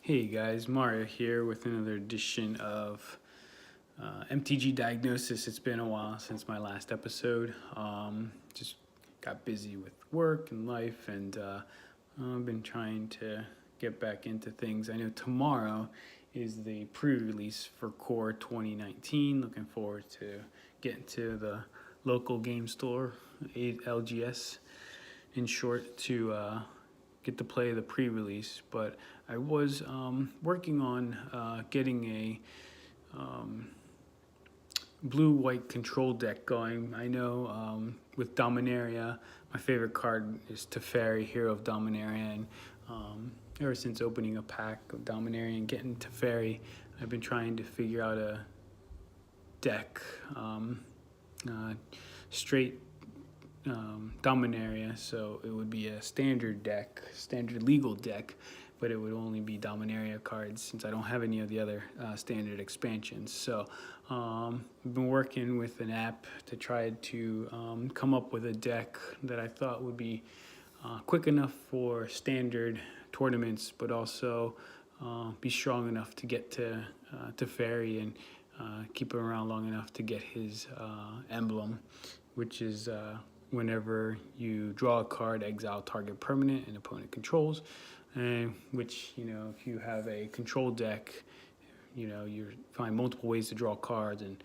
Hey guys, Mario here with another edition of MTG Diagnosis. It's been a while since my last episode. Just got busy with work and life, and I've been trying to get back into things. I know tomorrow is the pre-release for Core 2019. Looking forward to getting to the local game store, LGS in short, to get to play the pre-release. But I was working on getting a blue-white control deck going. I know with Dominaria, my favorite card is Teferi, Hero of Dominaria, and ever since opening a pack of Dominaria and getting Teferi, I've been trying to figure out a deck, straight Dominaria, so it would be a standard deck, standard legal deck, but it would only be Dominaria cards since I don't have any of the other standard expansions. So I've been working with an app to try to come up with a deck that I thought would be quick enough for standard tournaments, but also be strong enough to get to Teferi and keep him around long enough to get his emblem, which is whenever you draw a card, exile target permanent and opponent controls, which, if you have a control deck, you find multiple ways to draw cards, and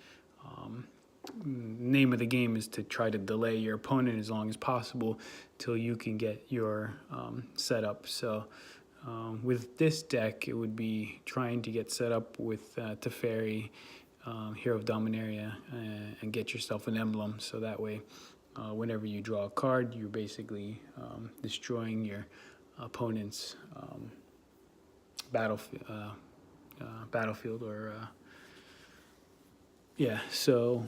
name of the game is to try to delay your opponent as long as possible till you can get your setup. So with this deck, it would be trying to get set up with Teferi, Hero of Dominaria, and get yourself an emblem, so that way whenever you draw a card, you're basically destroying your opponent's battlefield, or so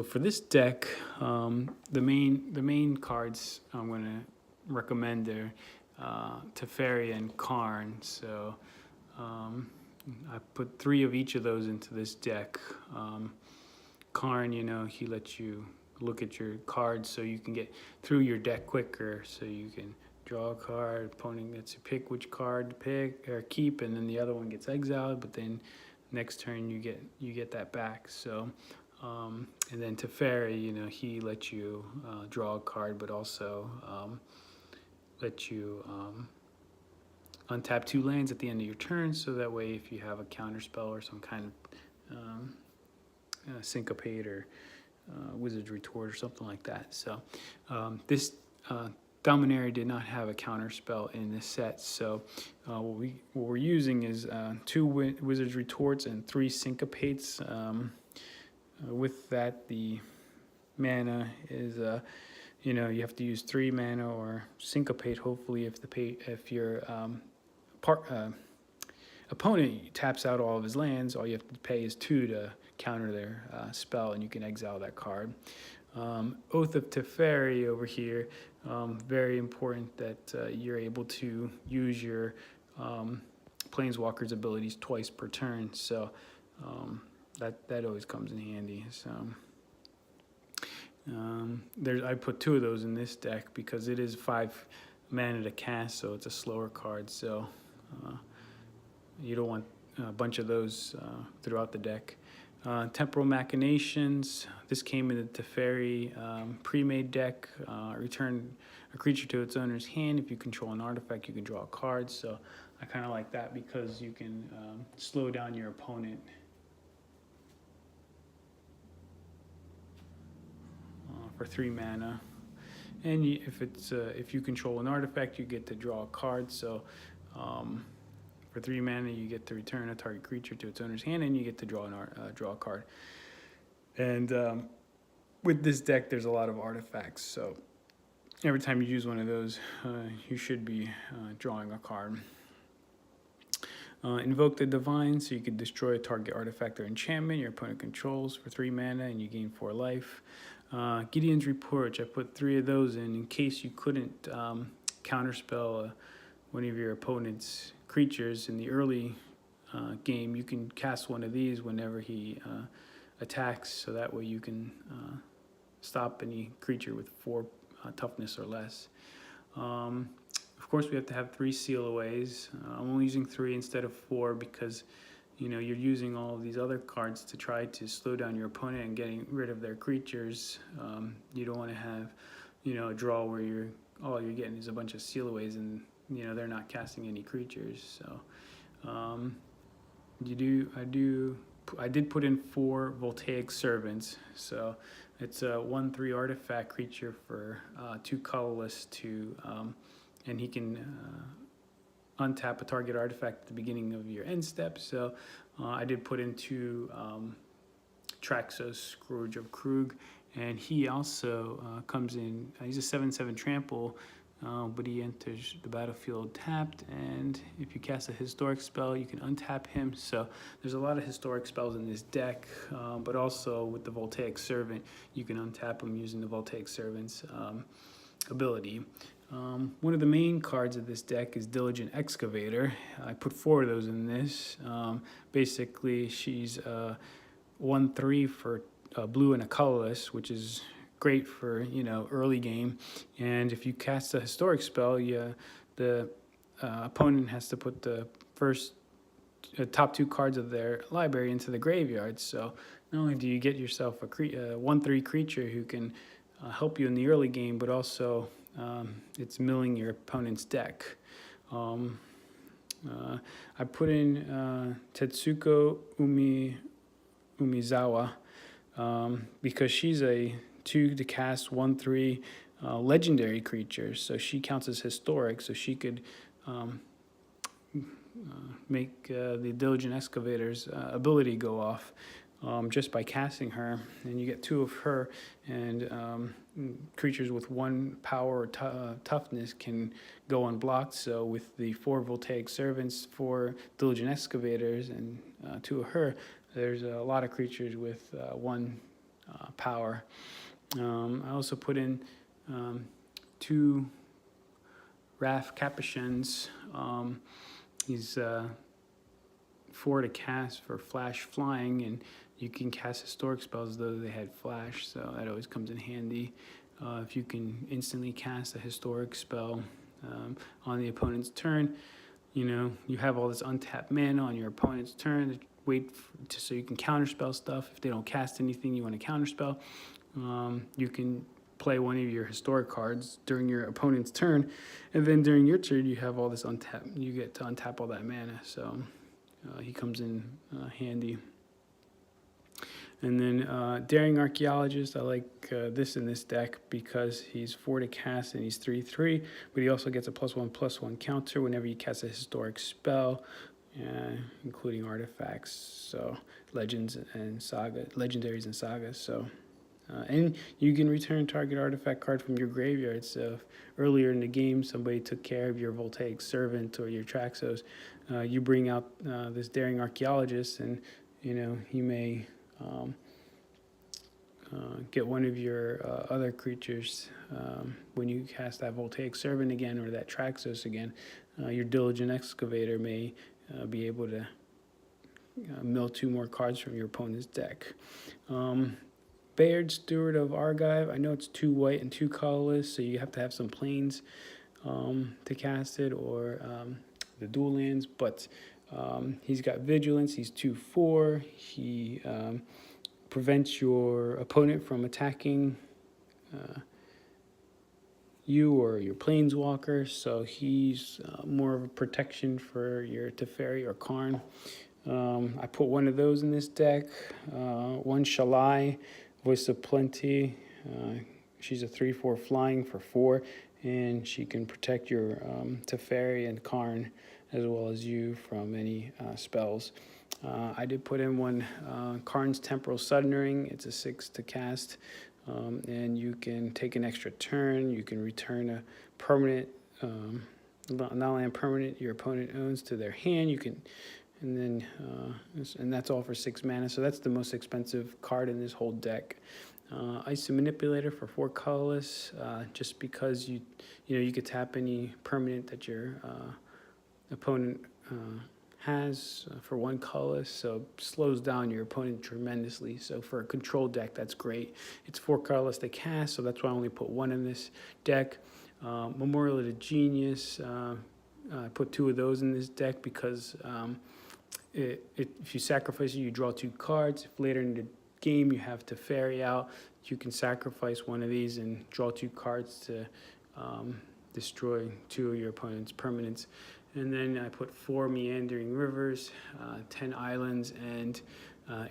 for this deck, the main cards I'm going to recommend are Teferi and Karn. So I put 3 of each of those into this deck. Karn, he lets you look at your cards so you can get through your deck quicker, so you can draw a card, opponent gets to pick which card to pick or keep, and then the other one gets exiled, but then next turn you get that back. So and then Teferi, he lets you draw a card, but also let you untap 2 lands at the end of your turn, so that way if you have a counter spell or some kind of syncopate or wizard's retort or something like that. So this Dominaria did not have a counter spell in this set, so what we're using is 2 wizard's retorts and 3 syncopates. With that, the mana is you have to use 3 mana or syncopate, hopefully, if your opponent taps out all of his lands. All you have to pay is 2 to counter their spell, and you can exile that card. Oath of Teferi over here, very important that you're able to use your Planeswalker's abilities twice per turn, so that always comes in handy. So I put 2 of those in this deck because it is 5 mana to cast, so it's a slower card, so you don't want a bunch of those throughout the deck. Temporal Machinations. This came in the Teferi pre-made deck. Return a creature to its owner's hand. If you control an artifact, you can draw a card. So I kind of like that because you can slow down your opponent. For 3 mana. And if you control an artifact, you get to draw a card. So for 3 mana, you get to return a target creature to its owner's hand, and you get to draw a card. And with this deck, there's a lot of artifacts, so every time you use one of those, you should be drawing a card. Invoke the Divine, so you can destroy a target artifact or enchantment your opponent controls for 3 mana, and you gain 4 life. Gideon's Reproach, I put 3 of those in case you couldn't counterspell one of your opponent's creatures in the early game. You can cast one of these whenever he attacks, so that way you can stop any creature with 4 toughness or less. Of course, we have to have 3 seal-aways. I'm only using 3 instead of 4 because, you're using all of these other cards to try to slow down your opponent and getting rid of their creatures. You don't want to have, a draw where all you're getting is a bunch of seal-aways and, they're not casting any creatures. So I did put in 4 Voltaic Servants. So it's a 1/3 artifact creature for 2 colorless and he can untap a target artifact at the beginning of your end step. So I did put in 2 Traxos, Scourge of Krug, and he also comes in, he's a 7/7 trample, but he enters the battlefield tapped, and if you cast a historic spell, you can untap him. So there's a lot of historic spells in this deck, but also with the Voltaic Servant, you can untap him using the Voltaic Servant's ability. One of the main cards of this deck is Diligent Excavator. I put 4 of those in this. Basically, she's 1/3 for blue and a colorless, which is great for early game. And if you cast a historic spell, the opponent has to put the top 2 cards of their library into the graveyard. So not only do you get yourself a 1/3 creature who can help you in the early game, but also it's milling your opponent's deck. I put in Tetsuko Umizawa because she's a 2 to cast 1/3 legendary creature. So she counts as historic, so she could make the Diligent Excavator's ability go off just by casting her, and you get 2 of her, and creatures with 1 power or toughness can go unblocked. So with the 4 Voltaic Servants, 4 Diligent Excavators, and 2 of her, there's a lot of creatures with 1 power. I also put in 2 Wrath Capuchins. He's 4 to cast for flash flying, and you can cast historic spells though they had flash, so that always comes in handy. If you can instantly cast a historic spell on the opponent's turn, you have all this untapped mana on your opponent's turn. So you can counterspell stuff. If they don't cast anything you want to counterspell, you can play one of your historic cards during your opponent's turn, and then during your turn you have all this untap. You get to untap all that mana, so he comes in handy. And then Daring Archaeologist, I like this in this deck because he's 4 to cast and he's 3/3, but he also gets a +1/+1 counter whenever you cast a historic spell, including artifacts, so legendaries and sagas. So and you can return target artifact card from your graveyard. So if earlier in the game somebody took care of your Voltaic Servant or your Traxos, you bring out this Daring Archaeologist, and he may get one of your other creatures when you cast that Voltaic Servant again or that Traxos again. Your Diligent Excavator may be able to mill 2 more cards from your opponent's deck. Bayard, Steward of Argive. I know it's 2 white and 2 colorless, so you have to have some planes to cast it, or the dual lands, but he's got Vigilance. He's 2/4. He prevents your opponent from attacking you or your Planeswalker, so he's more of a protection for your Teferi or Karn. I put 1 of those in this deck. 1 Shalai, Voice of Plenty. She's a 3/4 flying for 4, and she can protect your Teferi and Karn as well as you from any spells. I did put in 1 Karn's Temporal Suddenering. It's a 6 to cast, and you can take an extra turn. You can return a permanent, non-land permanent your opponent owns to their hand. You can, and that's all for 6 mana. So that's the most expensive card in this whole deck. Ice Manipulator for 4 colorless, just because you could tap any permanent that your opponent has for 1 colorless, so slows down your opponent tremendously. So for a control deck, that's great. It's 4 colorless to cast, so that's why I only put 1 in this deck. Memorial of the Genius. I put 2 of those in this deck because if you sacrifice it, you draw 2 cards. If later in the game you have Teferi out, you can sacrifice one of these and draw 2 cards to destroy 2 of your opponent's permanents. And then I put 4 meandering rivers, 10 islands, and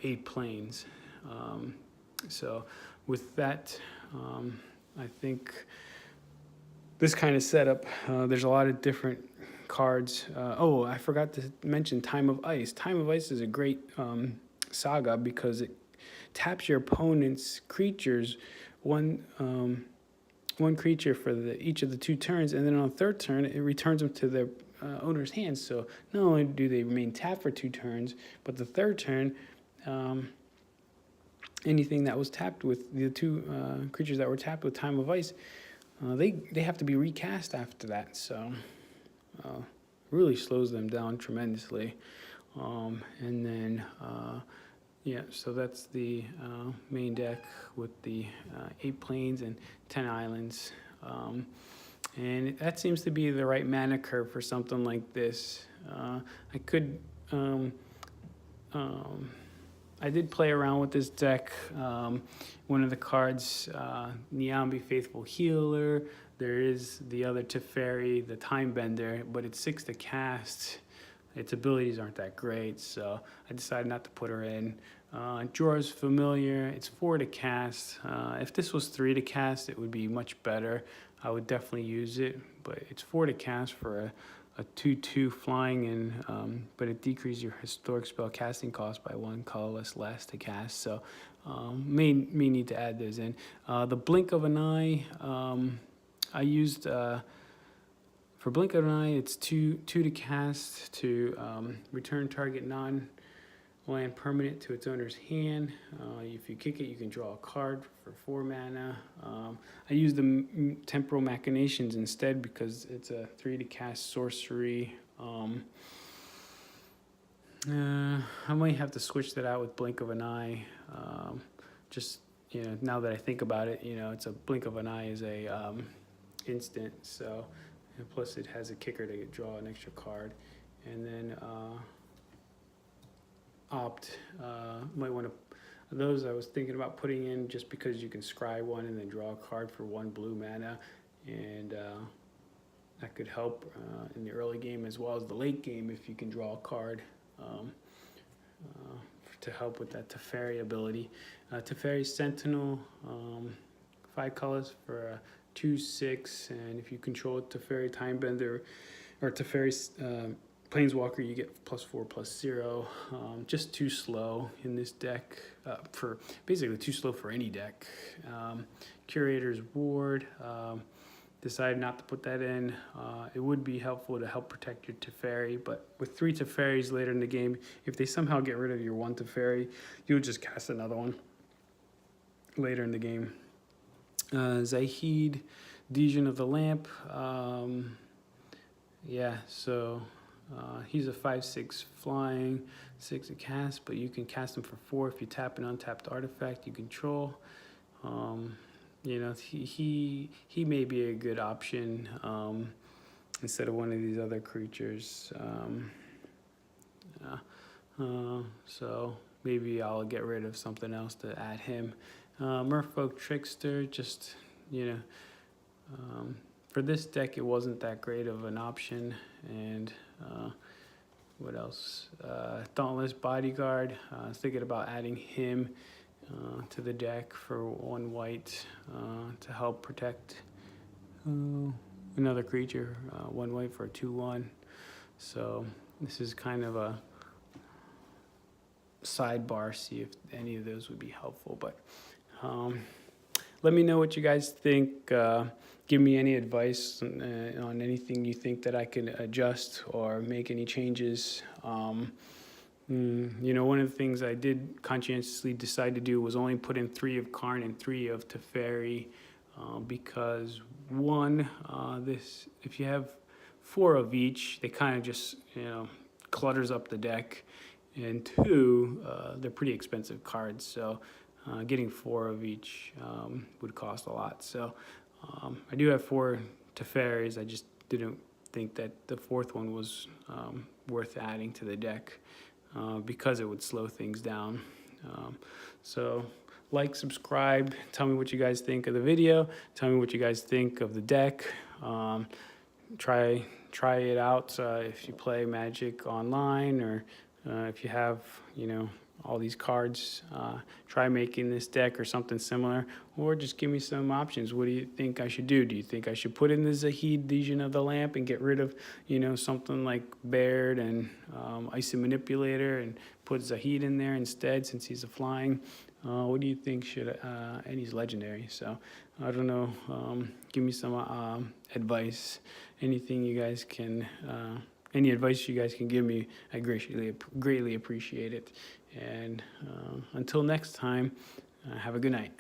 8 plains. So with that, I think this kind of setup, there's a lot of different cards. Oh, I forgot to mention Time of Ice. Time of Ice is a great saga because it taps your opponent's creatures one creature for each of the 2 turns, and then on the 3rd turn it returns them to their owner's hands. So not only do they remain tapped for 2 turns, but the 3rd turn, anything that was tapped with the 2 creatures that were tapped with Time of Ice, they have to be recast after that. So really slows them down tremendously. And then yeah, so that's the main deck with the 8 plains and 10 islands. And that seems to be the right mana curve for something like this. I could, I did play around with this deck. One of the cards, Niambi Faithful Healer. There is the other Teferi, the Time Bender, but it's 6 to cast. Its abilities aren't that great, so I decided not to put her in. Jorah's Familiar, it's 4 to cast. If this was 3 to cast, it would be much better. I would definitely use it, but it's 4 to cast for a 2/2 flying, and but it decreases your historic spell casting cost by 1 colorless less to cast. So may need to add those in. The Blink of an Eye, I used for Blink of an Eye. It's 2 to cast to return target non-land permanent to its owner's hand. If you kick it, you can draw a card for 4 mana. I used the Temporal Machinations instead because it's a 3 to cast sorcery. I might have to switch that out with Blink of an Eye. Just, you know, now that I think about it, you know, it's a Blink of an Eye is a instant, so, and plus it has a kicker to draw an extra card. And then Opt, might want to, those I was thinking about putting in just because you can scry 1 and then draw a card for 1 blue mana, and that could help in the early game as well as the late game if you can draw a card to help with that Teferi ability. Teferi Sentinel, 5 colors for a 2/6, and if you control Teferi Timebender or Teferi Planeswalker, you get +4/+0. Just too slow in this deck, for basically too slow for any deck. Curator's Ward, decided not to put that in. It would be helpful to help protect your Teferi, but with 3 Teferis later in the game, if they somehow get rid of your 1 Teferi, you would just cast another one later in the game. Zahid, Dejan of the Lamp. Yeah, so he's a 5/6 flying, 6 to cast, but you can cast him for 4 if you tap an untapped artifact you control. You know, he may be a good option instead of one of these other creatures. So maybe I'll get rid of something else to add him. Merfolk Trickster, just, you know, for this deck it wasn't that great of an option. And what else? Dauntless Bodyguard, I was thinking about adding him to the deck for 1 white to help protect another creature, 1 white for a 2/1. So this is kind of a sidebar, see if any of those would be helpful. But let me know what you guys think. Give me any advice on anything you think that I can adjust or make any changes. You know, one of the things I did conscientiously decide to do was only put in 3 of Karn and 3 of Teferi, because 1, if you have 4 of each, they kind of just, you know, clutters up the deck, and 2, they're pretty expensive cards, so getting 4 of each would cost a lot. So I do have 4 Teferis. I just didn't think that the fourth one was worth adding to the deck because it would slow things down. So like, subscribe, tell me what you guys think of the video, tell me what you guys think of the deck. Try it out if you play Magic online, or if you have, all these cards. Try making this deck or something similar, or just give me some options. What do you think I should do? Do you think I should put in the Zahid Legion of the Lamp and get rid of, something like Baird and Icy Manipulator, and put Zahid in there instead since he's a flying? What do you think and he's legendary, so I don't know. Give me some advice. Anything you guys can, any advice you guys can give me, I greatly appreciate it. And until next time, have a good night.